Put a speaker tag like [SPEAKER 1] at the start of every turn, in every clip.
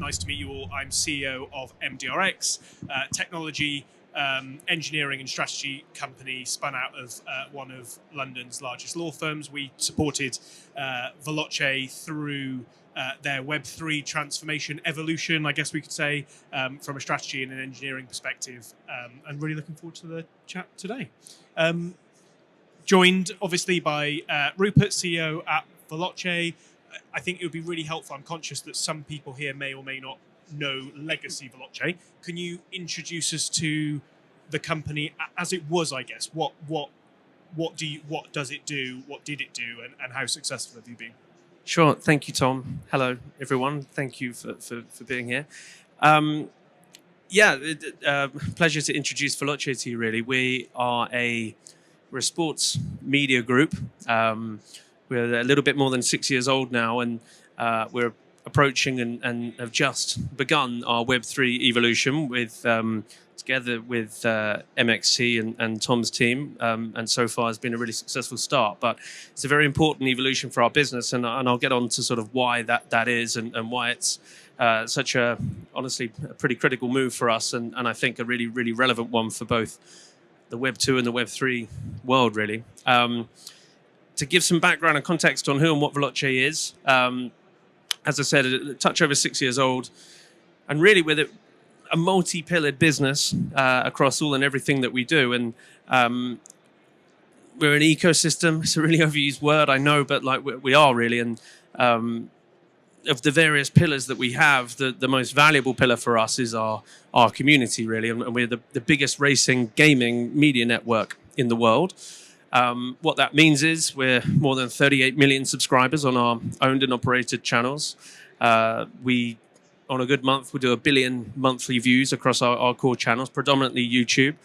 [SPEAKER 1] nice to meet you all. I'm CEO of MDRx, technology, engineering and strategy company spun out of one of London's largest law firms. We supported Veloce through their Web3 transformation evolution, I guess we could say, from a strategy and an engineering perspective, and really looking forward to the chat today. Joined, obviously, by Rupert, CEO at Veloce. I think it would be really helpful. I'm conscious that some people here may or may not know legacy Veloce. Can you introduce us to the company as it was, I guess? What does it do? What did it do? And how successful have you been?
[SPEAKER 2] Sure. Thank you, Tom. Hello, everyone. Thank you for being here. Pleasure to introduce Veloce to you, really. We're a sports media group. We're a little bit more than 6 years old now, and we're approaching and have just begun our Web3 evolution with together with MXC and Tom's team, and so far has been a really successful start. But it's a very important evolution for our business, and I'll get on to sort of why that is and why it's such a, honestly, a pretty critical move for us, and I think a really, really relevant one for both the Web 2 and the Web 3 world, really. To give some background and context on who and what Veloce is, as I said, a touch over 6 years old, and really with a multi-pillared business across all and everything that we do. And we're an ecosystem. It's a really overused word, I know, but like we are really. And of the various pillars that we have, the most valuable pillar for us is our community, really. And we're the biggest racing gaming media network in the world. What that means is we're more than 38 million subscribers on our owned and operated channels. We, on a good month, we do 1 billion monthly views across our core channels, predominantly YouTube.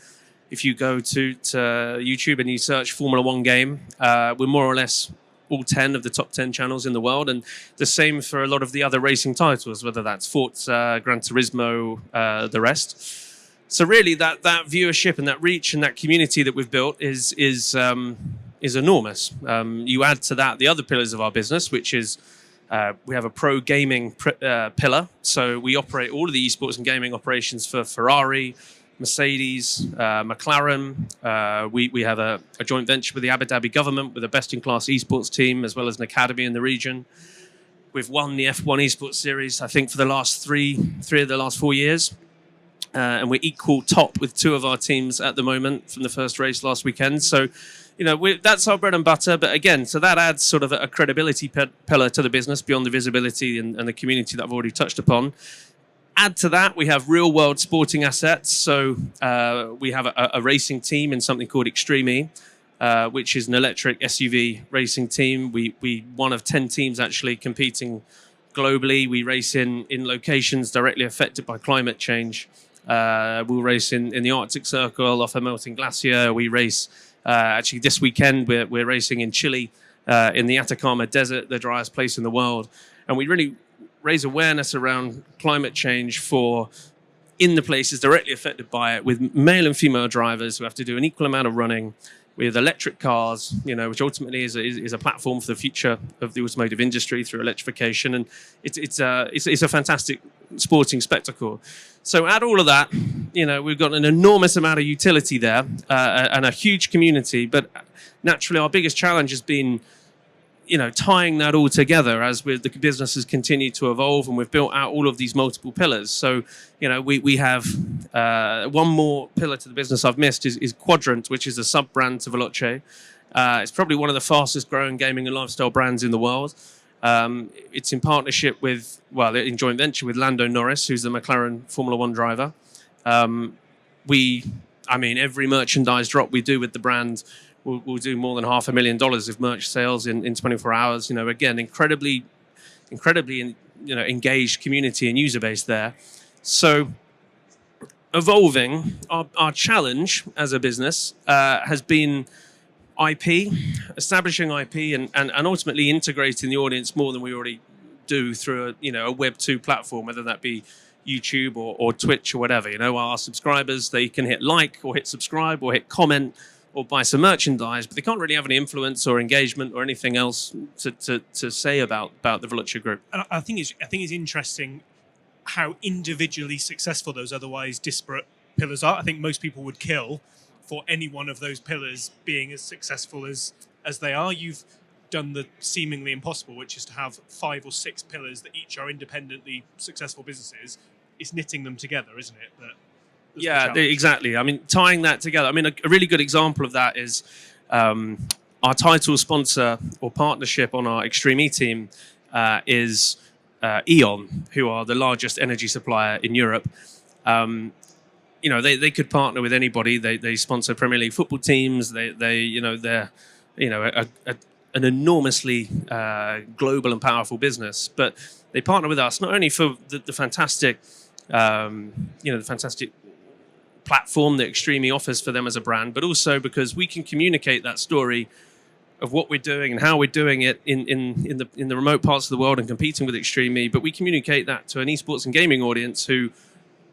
[SPEAKER 2] If you go to YouTube and you search Formula One game, we're more or less all 10 of the top 10 channels in the world, and the same for a lot of the other racing titles, whether that's Forza, Gran Turismo, the rest. So really, that viewership and that reach and that community that we've built is enormous. You add to that the other pillars of our business, which is we have a pro gaming pillar. So we operate all of the esports and gaming operations for Ferrari, Mercedes, McLaren. We have a joint venture with the Abu Dhabi government with a best-in-class esports team, as well as an academy in the region. We've won the F1 esports series, I think, for the last three of the last 4 years. And we're equal top with 2 of our teams at the moment from the first race last weekend. So, you know, that's our bread and butter. But again, so that adds sort of a credibility pillar to the business beyond the visibility and the community that I've already touched upon. Add to that, we have real-world sporting assets. So we have a racing team in something called Extreme E, which is an electric SUV racing team. We one of 10 teams actually competing globally. We race in locations directly affected by climate change. We'll race in the Arctic Circle off a melting glacier. We race, actually this weekend, we're racing in Chile, in the Atacama Desert, the driest place in the world. And we really raise awareness around climate change in the places directly affected by it, with male and female drivers who have to do an equal amount of running, with electric cars, you know, which ultimately is a platform for the future of the automotive industry through electrification, and it's a fantastic sporting spectacle. So add all of that, you know, we've got an enormous amount of utility there, and a huge community. But naturally, our biggest challenge has been, you know, tying that all together as the business has continued to evolve, and we've built out all of these multiple pillars. So, you know, we have one more pillar to the business I've missed is Quadrant, which is a sub-brand to Veloce. It's probably one of the fastest growing gaming and lifestyle brands in the world. It's in partnership with, in joint venture with Lando Norris, who's the McLaren Formula One driver. Every merchandise drop we do with the brand, we'll do more than $500,000 of merch sales in 24 hours. You know, again, incredibly, engaged community and user base there. So evolving, our challenge as a business has been IP, establishing IP, and ultimately integrating the audience more than we already do through a Web 2 platform, whether that be YouTube or Twitch or whatever. You know, our subscribers, they can hit like or hit subscribe or hit comment or buy some merchandise, but they can't really have any influence or engagement or anything else to say about the Veloce Group.
[SPEAKER 1] And I think it's interesting how individually successful those otherwise disparate pillars are. I think most people would kill for any one of those pillars being as successful as they are. You've done the seemingly impossible, which is to have 5 or 6 pillars that each are independently successful businesses. It's knitting them together, isn't it?
[SPEAKER 2] Yeah, exactly. I mean, tying that together. I mean, a really good example of that is our title sponsor or partnership on our Extreme E team is E.ON, who are the largest energy supplier in Europe. They could partner with anybody. They sponsor Premier League football teams. They're an enormously global and powerful business. But they partner with us not only for the fantastic, the fantastic platform that Extreme E offers for them as a brand, but also because we can communicate that story of what we're doing and how we're doing it in the remote parts of the world and competing with Extreme E. But we communicate that to an esports and gaming audience who,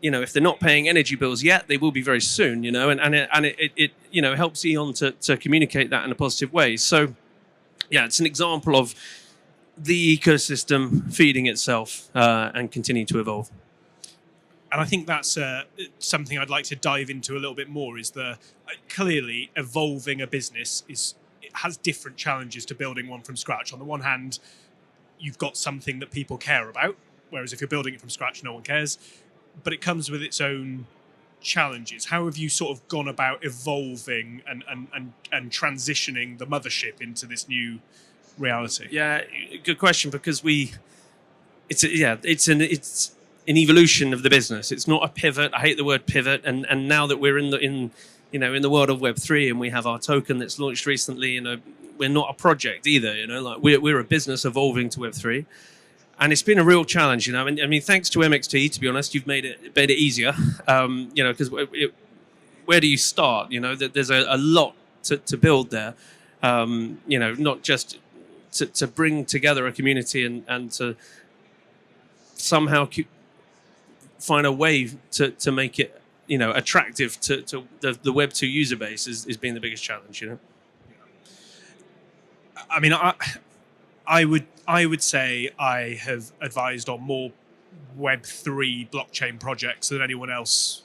[SPEAKER 2] if they're not paying energy bills yet, they will be very soon. And it helps E.ON to communicate that in a positive way. So, yeah, it's an example of the ecosystem feeding itself and continue to evolve.
[SPEAKER 1] And I think that's something I'd like to dive into a little bit more. Is clearly evolving a business has different challenges to building one from scratch. On the one hand, you've got something that people care about, whereas if you're building it from scratch, no one cares. But it comes with its own challenges. How have you sort of gone about evolving and transitioning the mothership into this new reality?
[SPEAKER 2] Yeah, good question, because it's an evolution of the business. It's not a pivot. I hate the word pivot. And now that we're in the world of Web3 and we have our token that's launched recently, we're not a project either. We're a business evolving to Web3, and it's been a real challenge. I mean, thanks to MXT, to be honest, you've made it easier. Because where do you start? There's a lot to build there. Not just to bring together a community and to somehow find a way to make it attractive to the Web2 user base is being the biggest challenge.
[SPEAKER 1] I mean, I would say I have advised on more Web3 blockchain projects than anyone else,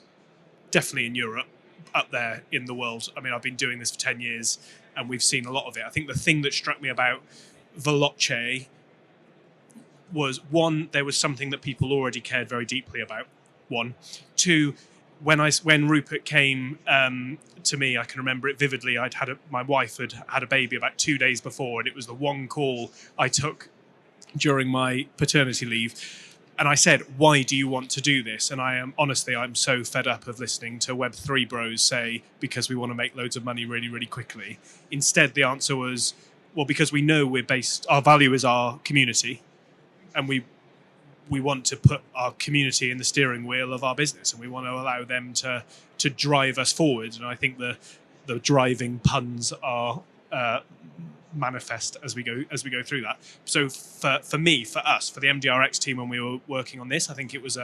[SPEAKER 1] definitely in Europe, up there in the world. I mean, I've been doing this for 10 years and we've seen a lot of it. I think the thing that struck me about Veloce was, one, there was something that people already cared very deeply about. One. Two, when Rupert came to me, I can remember it vividly. My wife had a baby about 2 days before, and it was the one call I took during my paternity leave. And I said, "Why do you want to do this?" And I'm so fed up of listening to Web3 bros say, because we want to make loads of money really, really quickly. Instead, the answer was, well, because we know our value is our community, and we want to put our community in the steering wheel of our business, and we want to allow them to drive us forward. And I think the driving puns are manifest as we go through that. So for me, for us, for the MDRx team, when we were working on this, I think it was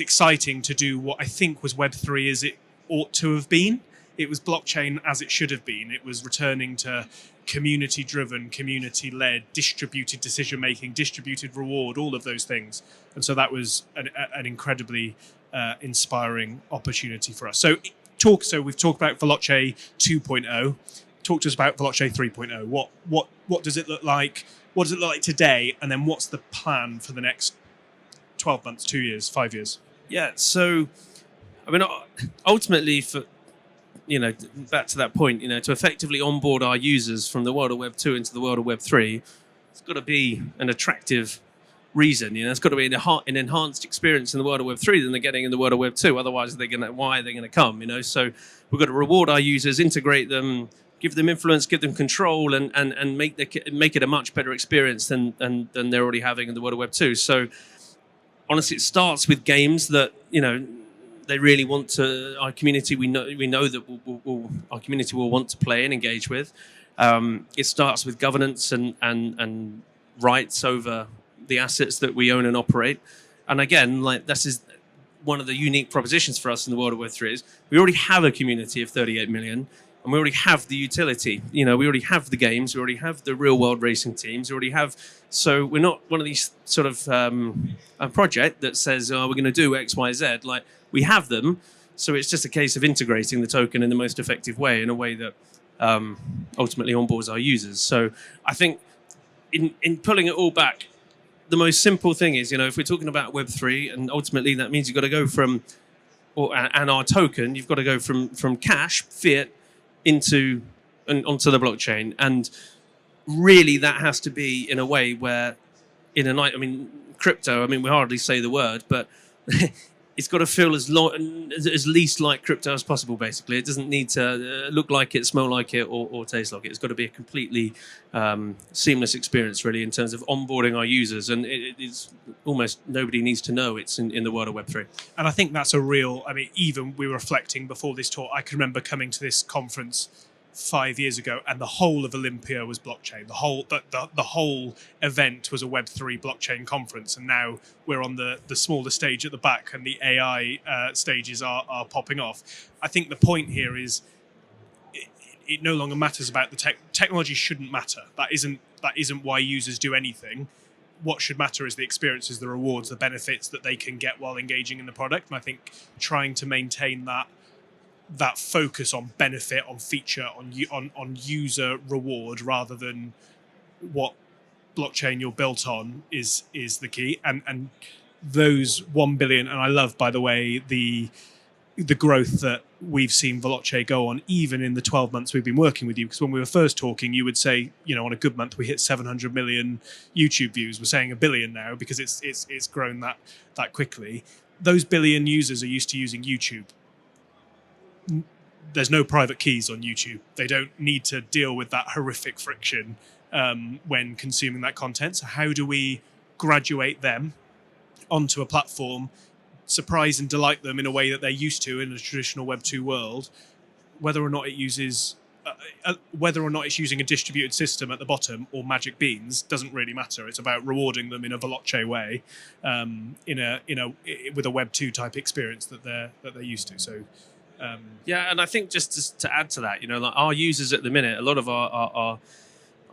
[SPEAKER 1] exciting to do what I think was Web3 as it ought to have been. It was blockchain as it should have been. It was returning to community-driven, community-led, distributed decision-making, distributed reward, all of those things. And so that was an incredibly inspiring opportunity for us. So we've talked about Veloce 2.0. Talk to us about Veloce 3.0. What does it look like? What does it look like today? And then what's the plan for the next 12 months, 2 years, 5 years?
[SPEAKER 2] Yeah, so, I mean, ultimately, back to that point, to effectively onboard our users from the world of Web 2 into the world of Web 3, it's got to be an attractive reason. It's got to be an enhanced experience in the world of Web 3 than they're getting in the world of Web 2. Otherwise, why are they going to come? So we've got to reward our users, integrate them, give them influence, give them control, and make it a much better experience than they're already having in the world of Web 2. So honestly, it starts with games that they really want to. Our community, we know that our community will want to play and engage with. It starts with governance and rights over the assets that we own and operate. And again, this is one of the unique propositions for us in the world of Web3 is we already have a community of 38 million. and we already have the utility. We already have the games, we already have the real world racing teams, we already have. So we're not one of these sort of a project that says, "Oh, we're going to do X, Y, Z." Like, we have them, so it's just a case of integrating the token in the most effective way, in a way that ultimately onboards our users. So I think in pulling it all back, the most simple thing is, if we're talking about Web3, and ultimately that means you've got to go from, and our token, you've got to go from cash, fiat, onto the blockchain. And really that has to be in a way where, crypto, we hardly say the word, but it's got to feel as least like crypto as possible, basically. It doesn't need to look like it, smell like it, or taste like it. It's got to be a completely seamless experience, really, in terms of onboarding our users. And it's almost nobody needs to know it's in the world of Web3.
[SPEAKER 1] And I think that's a real, even we were reflecting before this talk, I can remember coming to this conference 5 years ago, and the whole of Olympia was blockchain. The whole event was a Web3 blockchain conference, and now we're on the smaller stage at the back, and the AI stages are popping off. I think the point here is it no longer matters about the technology. Shouldn't matter. That isn't why users do anything. What should matter is the experiences, the rewards, the benefits that they can get while engaging in the product. And I think trying to maintain that focus on benefit, on feature, on user reward, rather than what blockchain you're built on is the key. And those 1 billion, and I love, by the way, the growth that we've seen Veloce go on, even in the 12 months we've been working with you. Because when we were first talking, you would say, on a good month we hit 700 million YouTube views. We're saying 1 billion now because it's grown that quickly. Those billion users are used to using YouTube. There's no private keys on YouTube. They don't need to deal with that horrific friction when consuming that content. So how do we graduate them onto a platform, surprise and delight them in a way that they're used to in a traditional Web2 world, whether or not it's using a distributed system at the bottom or magic beans doesn't really matter. It's about rewarding them in a Veloce way, with a Web2 type experience that they're used to. So.
[SPEAKER 2] And I think just to add to that, like our users at the minute, a lot of our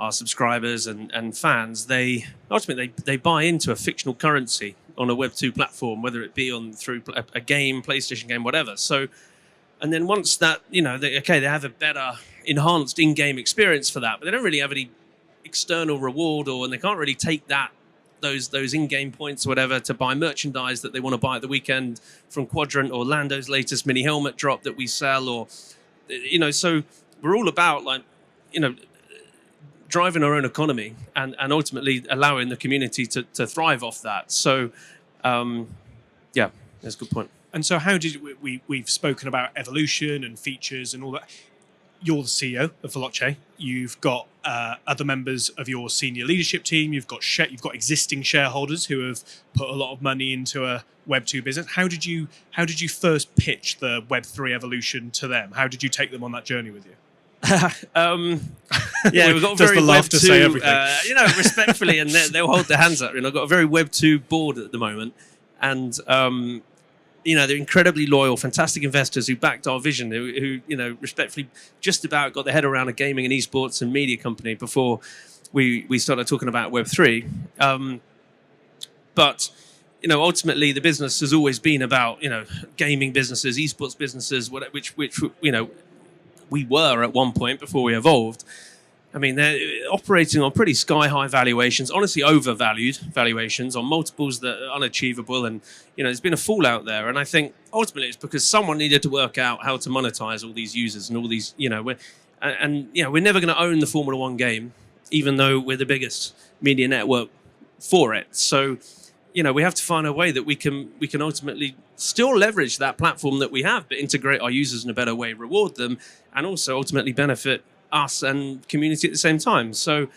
[SPEAKER 2] subscribers and fans, they ultimately they buy into a fictional currency on a Web2 platform, whether it be through a game, PlayStation game, whatever. So, and then once that, they have a better enhanced in-game experience for that, but they don't really have any external reward, and they can't really take those in-game points or whatever to buy merchandise that they want to buy at the weekend from Quadrant or Lando's latest mini helmet drop that we sell, or so we're all about driving our own economy and ultimately allowing the community to thrive off that. So that's a good point.
[SPEAKER 1] And so how did we've spoken about evolution and features and all that. You're the CEO of Veloce. You've got other members of your senior leadership team. You've got existing shareholders who have put a lot of money into a Web2 business. How did you first pitch the Web3 evolution to them? How did you take them on that journey with you?
[SPEAKER 2] We've got a very
[SPEAKER 1] Web2, to say everything.
[SPEAKER 2] Respectfully, and they'll hold their hands up. I've got a very Web2 board at the moment, and they're incredibly loyal, fantastic investors who backed our vision, who respectfully just about got their head around a gaming and esports and media company before we started talking about Web3. But ultimately the business has always been about gaming businesses, esports businesses, which we were at one point before we evolved. They're operating on pretty sky-high valuations, honestly overvalued valuations on multiples that are unachievable. And, there's been a fallout there. And I think ultimately it's because someone needed to work out how to monetize all these users and all these, we're never going to own the Formula One game, even though we're the biggest media network for it. So, we have to find a way that we can ultimately still leverage that platform that we have, but integrate our users in a better way, reward them, and also ultimately benefit us and community at the same time. So,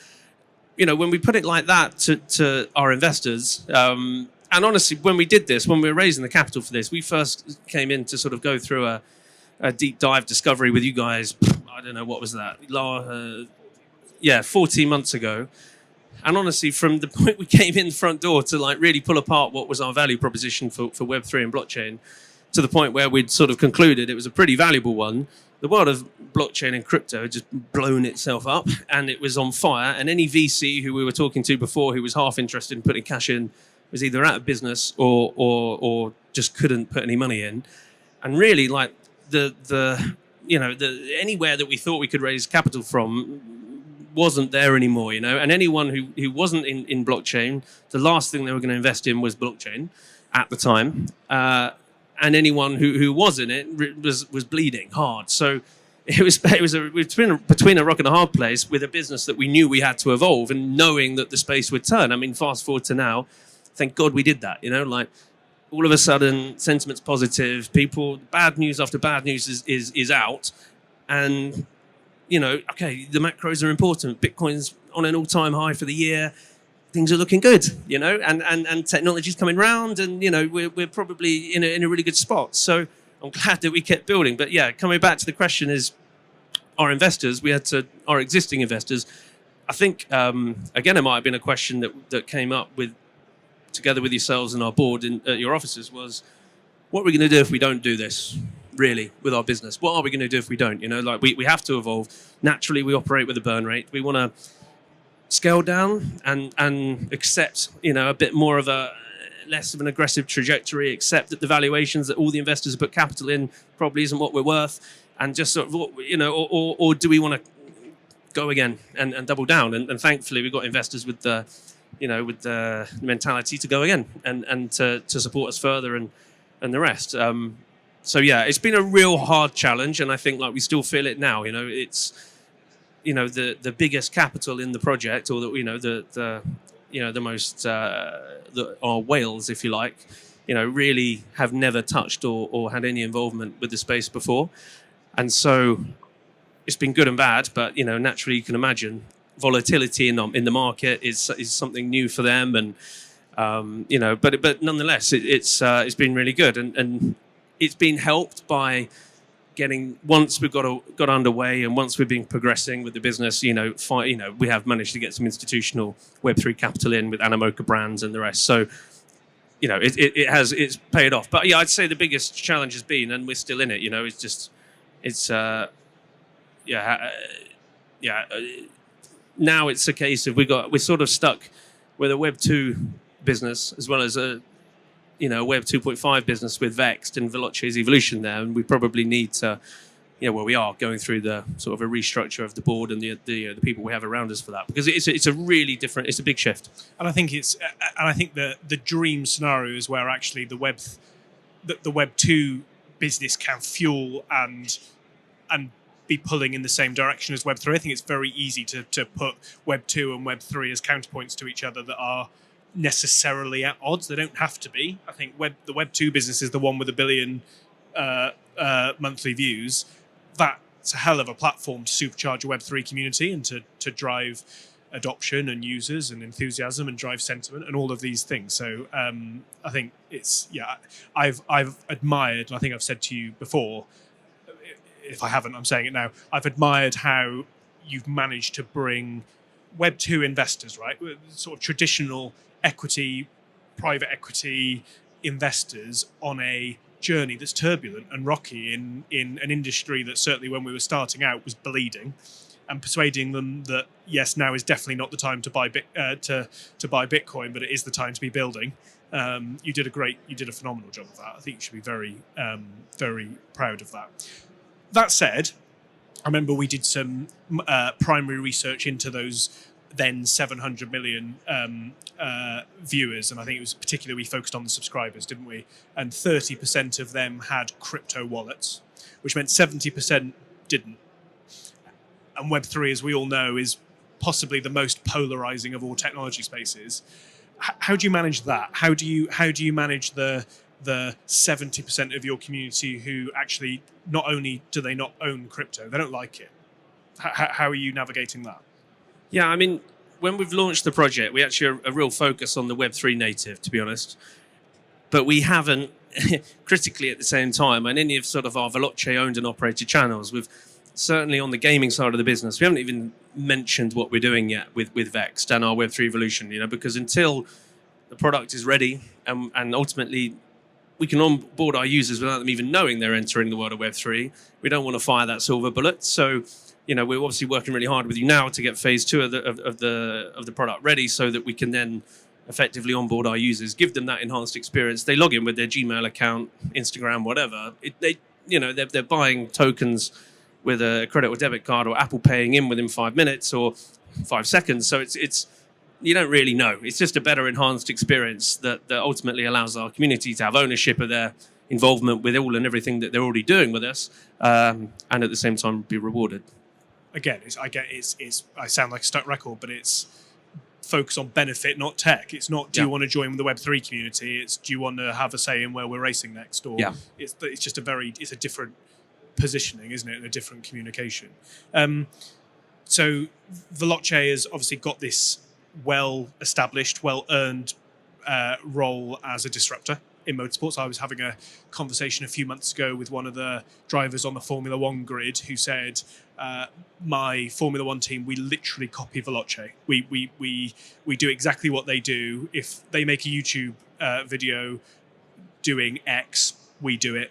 [SPEAKER 2] when we put it like that to our investors, and honestly, when we did this, when we were raising the capital for this, we first came in to sort of go through a deep dive discovery with you guys. I don't know, what was that? 14 months ago. And honestly, from the point we came in the front door to really pull apart what was our value proposition for Web3 and blockchain, to the point where we'd sort of concluded it was a pretty valuable one. The world of blockchain and crypto had just blown itself up, and it was on fire. And any VC who we were talking to before who was half interested in putting cash in was either out of business or just couldn't put any money in. And really, like the anywhere that we thought we could raise capital from wasn't there anymore, And anyone who wasn't in blockchain, the last thing they were going to invest in was blockchain at the time. And anyone who was in it was bleeding hard. So it's been between a rock and a hard place with a business that we knew we had to evolve, and knowing that the space would turn. I mean, fast forward to now, thank God we did that. Like all of a sudden, sentiment's positive. People, bad news after bad news is out, and okay, the macros are important. Bitcoin's on an all-time high for the year. Things are looking good, and technology's coming round, and we're probably in a really good spot. So I'm glad that we kept building. But yeah, coming back to the question is, our existing investors. I think again, it might have been a question that came up together with yourselves and our board at your offices was, what are we going to do if we don't do this? Really, with our business, what are we going to do if we don't? Like we have to evolve. Naturally, we operate with a burn rate. We want to scale down and accept, a bit more of a less of an aggressive trajectory, accept that the valuations that all the investors have put capital in probably isn't what we're worth, and just sort of, or do we want to go again and double down? And thankfully, we've got investors with the mentality to go again and to support us further and the rest. So yeah, it's been a real hard challenge, and I think like we still feel it now. It's the biggest capital in the project, or the most our whales, if you like, really have never touched or had any involvement with the space before, and so it's been good and bad. But naturally, you can imagine volatility in the market is something new for them, and but nonetheless, it's been really good, and it's been helped by once we've got underway, and once we've been progressing with the business, we have managed to get some institutional Web3 capital in with Animoca brands and the rest. So, it's paid off. But yeah, I'd say the biggest challenge has been, and we're still in it. Now it's a case of we're sort of stuck with a Web2 business as well as a Web 2.5 business with Vext and Veloce's evolution there, and we probably need to, we are going through the sort of a restructure of the board and the people we have around us for that, because it's a really different, it's a big shift.
[SPEAKER 1] And I think the dream scenario is where actually the Web 2 business can fuel and be pulling in the same direction as Web 3. I think it's very easy to put Web 2 and Web 3 as counterpoints to each other that are necessarily at odds. They don't have to be. I think the Web 2 business is the one with 1 billion monthly views. That's a hell of a platform to supercharge a Web 3 community and to drive adoption and users and enthusiasm and drive sentiment and all of these things. So I think I've admired, and I think I've said to you before, if I haven't, I'm saying it now, I've admired how you've managed to bring Web 2 investors, right, sort of traditional private equity investors on a journey that's turbulent and rocky in an industry that certainly when we were starting out was bleeding, and persuading them that yes, now is definitely not the time to buy Bitcoin, but it is the time to be building. You did a phenomenal job of that. I think you should be very, very proud of that. That said, I remember we did some primary research into those then 700 million viewers, and I think it was particularly we focused on the subscribers, didn't we? And 30% of them had crypto wallets, which meant 70% didn't. And Web3, as we all know, is possibly the most polarizing of all technology spaces. How do you manage that? How do you manage the 70% of your community who actually not only do they not own crypto, they don't like it? How are you navigating that?
[SPEAKER 2] Yeah, I mean, when we've launched the project, we actually are a real focus on the Web3 native, to be honest. But we haven't, critically at the same time, and any of sort of our Veloce owned and operated channels, we've certainly on the gaming side of the business, we haven't even mentioned what we're doing yet with Vext and our Web3 evolution, because until the product is ready and ultimately we can onboard our users without them even knowing they're entering the world of Web3. We don't want to fire that silver bullet. So, we're obviously working really hard with you now to get phase 2 of the product ready, so that we can then effectively onboard our users, give them that enhanced experience. They log in with their Gmail account, Instagram, whatever. They're buying tokens with a credit or debit card, or Apple paying in within 5 minutes or 5 seconds. So it's you don't really know. It's just a better enhanced experience that ultimately allows our community to have ownership of their involvement with all and everything that they're already doing with us, and at the same time be rewarded.
[SPEAKER 1] Again, I sound like a stuck record, but it's focus on benefit, not tech. It's not, do you want to join the Web3 community? It's, do you want to have a say in where we're racing next? Or it's just it's a different positioning, isn't it? And a different communication. So Veloce has obviously got this well-established, well-earned role as a disruptor in motorsports. I was having a conversation a few months ago with one of the drivers on the Formula One grid who said, my Formula One team, we literally copy Veloce. We do exactly what they do. If they make a YouTube video doing X, we do it.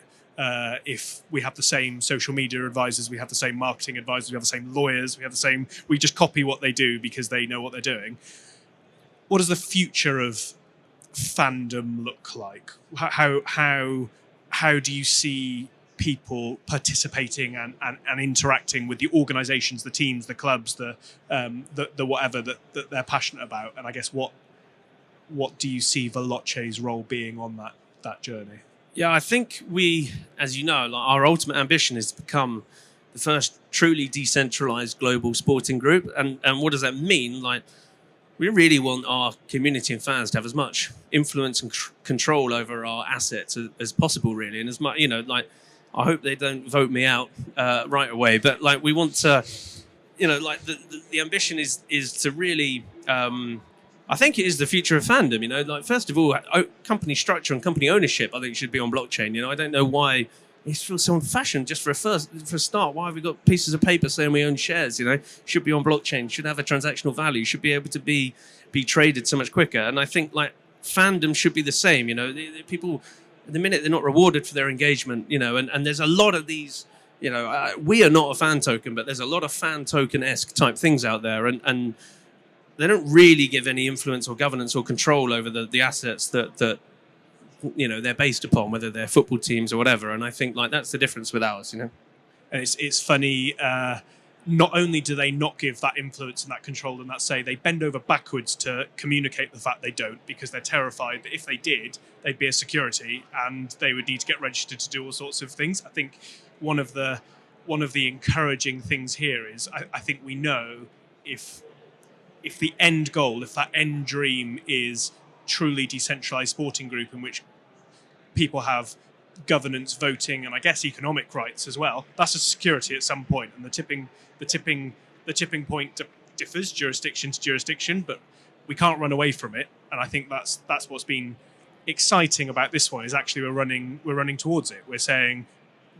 [SPEAKER 1] If we have the same social media advisors, we have the same marketing advisors, we have the same lawyers, we just copy what they do because they know what they're doing. What does the future of fandom look like? How do you see people participating and interacting with the organizations, the teams, the clubs, the whatever that they're passionate about? And I guess what do you see Veloce's role being on that journey?
[SPEAKER 2] Yeah, I think we, as you know, our ultimate ambition is to become the first truly decentralized global sporting group. And what does that mean? We really want our community and fans to have as much influence and control over our assets as possible, really. And as much, I hope they don't vote me out right away. But we want to, the ambition is to really. I think it is the future of fandom. First of all, company structure and company ownership, I think, should be on blockchain. I don't know why it feels so old-fashioned. Just for a start, why have we got pieces of paper saying we own shares? Should be on blockchain. Should have a transactional value. Should be able to be traded so much quicker. And I think fandom should be the same. The people at the minute they're not rewarded for their engagement. And there's a lot of these. We are not a fan token, but there's a lot of fan token-esque type things out there, and they don't really give any influence or governance or control over the assets that they're based upon, whether they're football teams or whatever. And I think that's the difference with ours. And
[SPEAKER 1] it's funny. Not only do they not give that influence and that control and that say, they bend over backwards to communicate the fact they don't, because they're terrified that if they did, they'd be a security and they would need to get registered to do all sorts of things. I think one of the encouraging things here is I think we know if the end goal, if that end dream is truly decentralized sporting group in which people have governance, voting, and I guess economic rights as well, that's a security at some point. And the tipping point differs jurisdiction to jurisdiction, but we can't run away from it. And I think that's what's been exciting about this one, is actually we're running towards it. We're saying,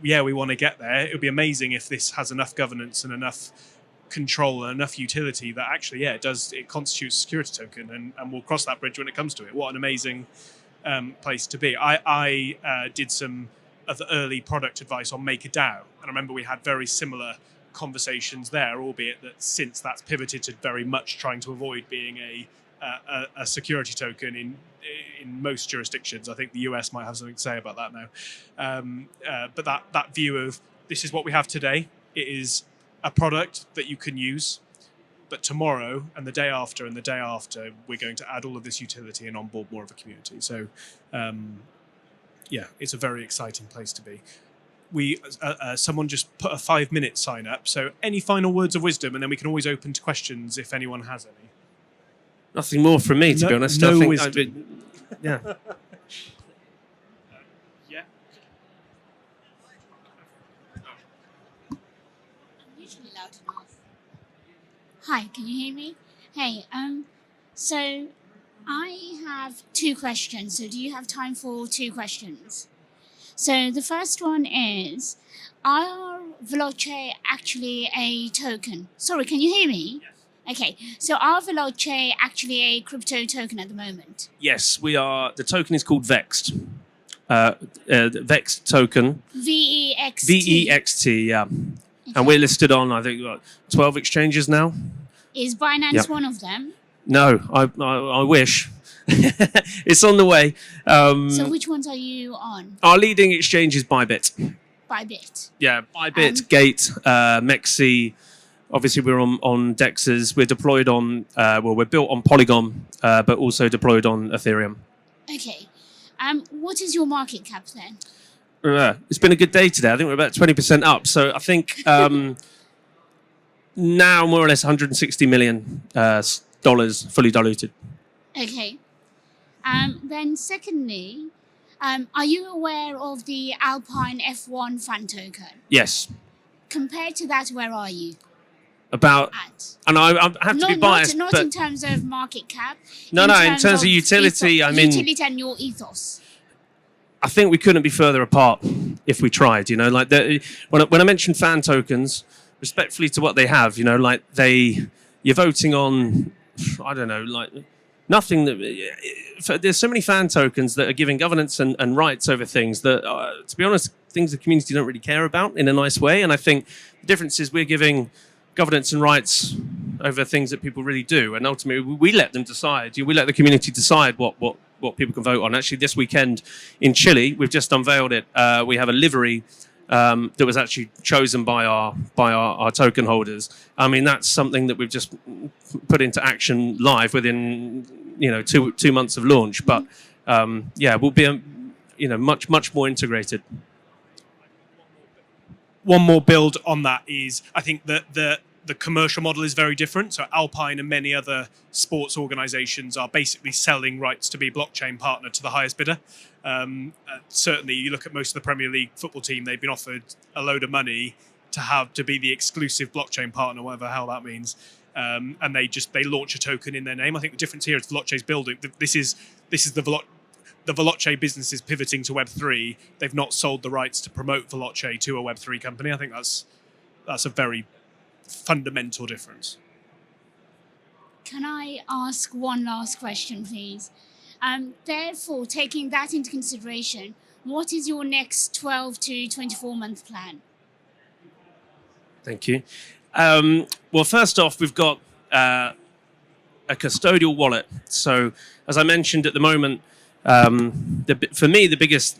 [SPEAKER 1] yeah, we want to get there. It would be amazing if this has enough governance and enough control and enough utility that actually, it constitutes a security token, and we'll cross that bridge when it comes to it. What an amazing place to be. I did some of the early product advice on MakerDAO, and I remember we had very similar conversations there, albeit that since that's pivoted to very much trying to avoid being a security token in most jurisdictions. I think the US might have something to say about that now. But that view of, this is what we have today. It is a product that you can use, but tomorrow and the day after and the day after, we're going to add all of this utility and onboard more of a community. So, it's a very exciting place to be. Someone just put a 5-minute sign up. So any final words of wisdom, and then we can always open to questions if anyone has any.
[SPEAKER 2] Nothing more from me, to be honest.
[SPEAKER 1] No
[SPEAKER 2] I think
[SPEAKER 1] wisdom.
[SPEAKER 2] Yeah.
[SPEAKER 3] Usually loud enough. Hi, can you hear me? Hey, so I have 2 questions. So do you have time for 2 questions? So the first one is, are Veloce actually a token? Sorry, can you hear me?
[SPEAKER 2] Yes.
[SPEAKER 3] Okay, so are Veloce actually a crypto token at the moment?
[SPEAKER 2] Yes, we are. The token is called Vexed. VEX token.
[SPEAKER 3] VEXT.
[SPEAKER 2] VEXT, yeah. And we're listed on, I think, 12 exchanges now.
[SPEAKER 3] Is Binance one of them?
[SPEAKER 2] No, I wish. It's on the way.
[SPEAKER 3] So which ones are you on?
[SPEAKER 2] Our leading exchange is Bybit.
[SPEAKER 3] Bybit.
[SPEAKER 2] Yeah, Bybit, Gate, Mexi. Obviously, we're on Dexes. We're deployed on, we're built on Polygon, but also deployed on Ethereum.
[SPEAKER 3] Okay. What is your market cap then?
[SPEAKER 2] It's been a good day today. I think we're about 20% up. So I think now more or less $160 million fully diluted.
[SPEAKER 3] Okay. Then secondly, are you aware of the Alpine F1 fan token?
[SPEAKER 2] Yes.
[SPEAKER 3] Compared to that, where are you?
[SPEAKER 2] About, and I have to be biased,
[SPEAKER 3] not
[SPEAKER 2] but
[SPEAKER 3] in terms of market cap.
[SPEAKER 2] No, in terms of utility, I mean,
[SPEAKER 3] utility and your ethos.
[SPEAKER 2] I think we couldn't be further apart if we tried. You know, like when I mentioned fan tokens, respectfully to what they have, you know, like you're voting on, I don't know, like nothing that. There's so many fan tokens that are giving governance and rights over things that, to be honest, things the community don't really care about in a nice way. And I think the difference is we're giving governance and rights over things that people really do, and ultimately we let them decide. We let the community decide what people can vote on. Actually, this weekend in Chile, we've just unveiled it. We have a livery that was actually chosen by our token holders. I mean, that's something that we've just put into action live within 2 months of launch. But we'll be much more integrated.
[SPEAKER 1] One more build on that is, I think that the commercial model is very different. So Alpine and many other sports organizations are basically selling rights to be a blockchain partner to the highest bidder. Certainly, you look at most of the Premier League football team, they've been offered a load of money to be the exclusive blockchain partner, whatever the hell that means. And they launch a token in their name. I think the difference here is Veloce's building. This is the Veloce business is pivoting to Web3. They've not sold the rights to promote Veloce to a Web3 company. I think that's a very fundamental difference.
[SPEAKER 3] Can I ask one last question, please? Therefore, taking that into consideration, what is your next 12 to 24-month plan?
[SPEAKER 2] Thank you. Well, first off, we've got a custodial wallet. So, as I mentioned at the moment, for me, the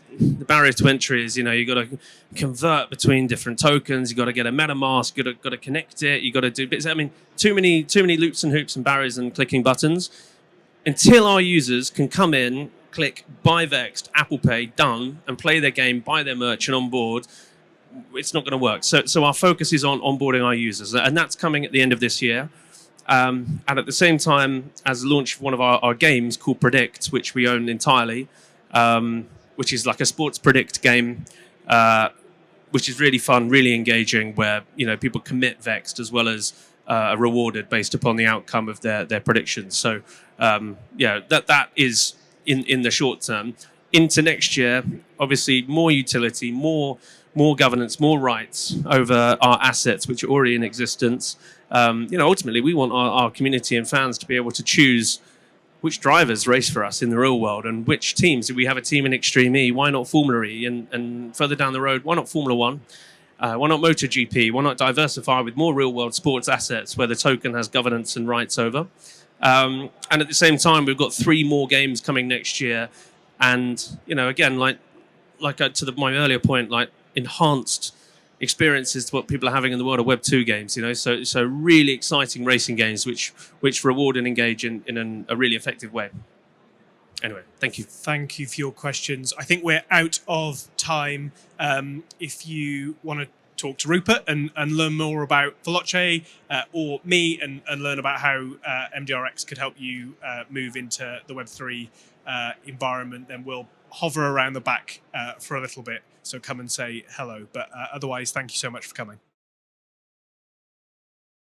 [SPEAKER 2] barrier to entry is, you've got to convert between different tokens. You've got to get a MetaMask. You've got to connect it. You've got to do bits. I mean, too many loops and hoops and barriers and clicking buttons. Until our users can come in, click buy Vexed, Apple Pay, done, and play their game, buy their merch, and on board, it's not going to work. So our focus is on onboarding our users, and that's coming at the end of this year. And at the same time, as the launch of one of our games called Predict, which we own entirely, which is like a sports predict game, which is really fun, really engaging, where people commit Vexed as well as are rewarded based upon the outcome of their predictions. So that is in the short term. Into next year, obviously more utility, more governance, more rights over our assets, which are already in existence. Ultimately, we want our community and fans to be able to choose which drivers race for us in the real world and which teams. If we have a team in Extreme E, why not Formula E? And further down the road, why not Formula One? Why not MotoGP? Why not diversify with more real-world sports assets where the token has governance and rights over? And at the same time, we've got 3 more games coming next year. And, again, like to my earlier point, like enhanced experiences to what people are having in the world of Web 2 games, so really exciting racing games which reward and engage in a really effective way. Anyway, thank you.
[SPEAKER 1] Thank you for your questions. I think we're out of time. If you want to talk to Rupert and learn more about Veloce or me and learn about how MDRx could help you move into the Web3 environment, then we'll hover around the back for a little bit. So come and say hello. But otherwise, thank you so much for coming.